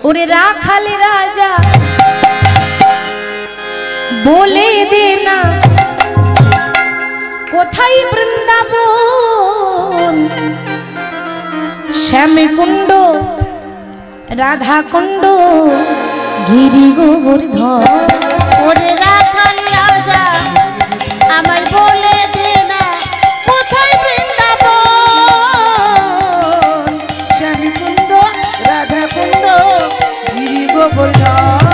ওরে রাখাল রাজা বলে দে না কোথায় বৃন্দাবন, শ্যামকুণ্ড রাধাকুণ্ড গিরি গোবর্ধন। ওরে রাখাল রাজা আমায় বলে দে না কোথায় বৃন্দাবন, শ্যামকুণ্ড রাধাকুণ্ড গিরি গোবর্ধন।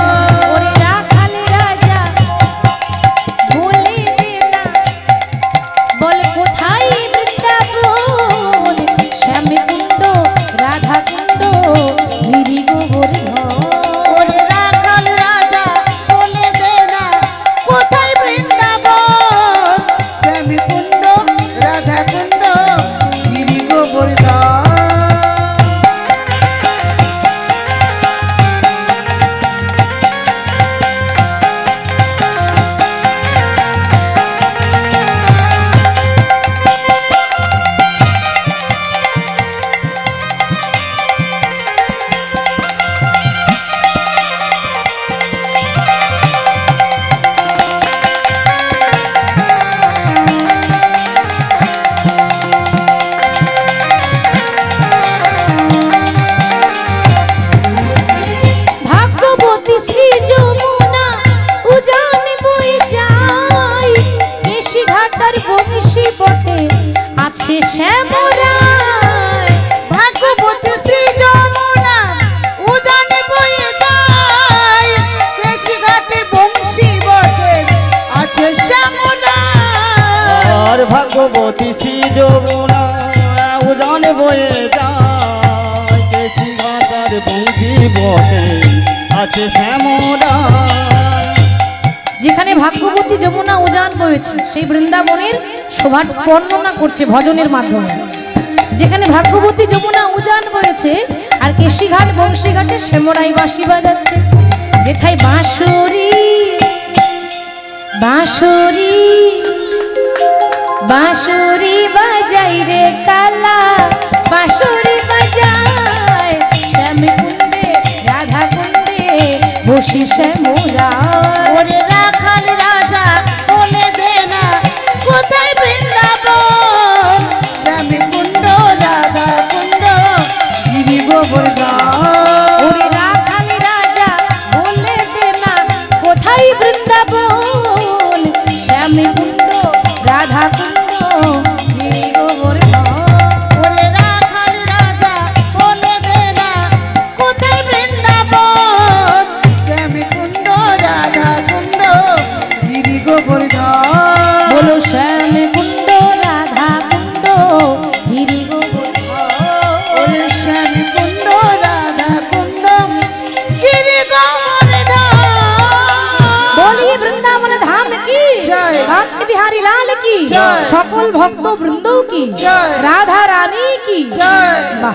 ওরে রাখাল রাজা বলে দে না বল কোথায় বৃন্দাবন, শ্যামকুণ্ড রাধাকুণ্ড গিরি গোবর্ধন। ওরে রাখাল রাজা বলে দে না কোথায় বৃন্দাবন, শ্যামকুণ্ড রাধাকুণ্ড গিরি গোবর্ধন। ভাগ্যবতী শ্রী যমুনা উজান বয়ে যায়, কেশি ঘাটার বংশী বটে আছে শ্যামরায়। ভাগ্যবতী শ্রী যমুনা উজানে বয়ে যায়, কেশিঘাটে বংশী বটে আছে শ্যামরায়। আর ভাগ্যবতী শ্রী যমুনা উজানে বয়ে যায়, কেশি ঘাটার বংশী বটে আছে শ্যামরায়। যেখানে ভাগ্যবতী যমুনা উজান বয়েছে সেই বৃন্দাবনের শোভার বর্ণনা করছে ভজনের মাধ্যমে। যেখানে ভাগ্যবতী যমুনা উজান বয়েছে আর কেশিঘাট বংশীঘাটে শ্যামরাই বাঁশি বাজাচ্ছে। যেথায় বাঁশুরি বাঁশুরি বাঁশুরি বাজাই রে কালা, বাঁশুরি বাজায় শ্যামকুণ্ডে রাধাকুণ্ডে বসি শ্যামরায়। ওরে রাখাল রাজা বলে দে না কোথায় বৃন্দাবন, শ্যামকুণ্ড রাধাকুণ্ড গিরি গোবর্ধন। ওরে রাখাল রাজা বলে দে না কোথায় বৃন্দাবন, শ্যামকুণ্ড রাধাকুণ্ড গিরি গোবর্ধন। ওরে রাখাল রাজা বলে দে না কোথায় বৃন্দাবন, শ্যামকুণ্ড রাধাকুণ্ড গিরি গোবর্ধন। বলো শ্যামকুণ্ড রাধাকুণ্ড গিরি গোবর্ধন। ওরে শ্যামকুণ্ড রাধাকুণ্ড গিরি গোবর্ধন। বলি বৃন্দাবন ধাম কি জয়। ভক্ত বিহারী লাল কি জয়। সকল ভক্ত বৃন্দ কি জয়। রাধা রানী কি জয়। বাহ।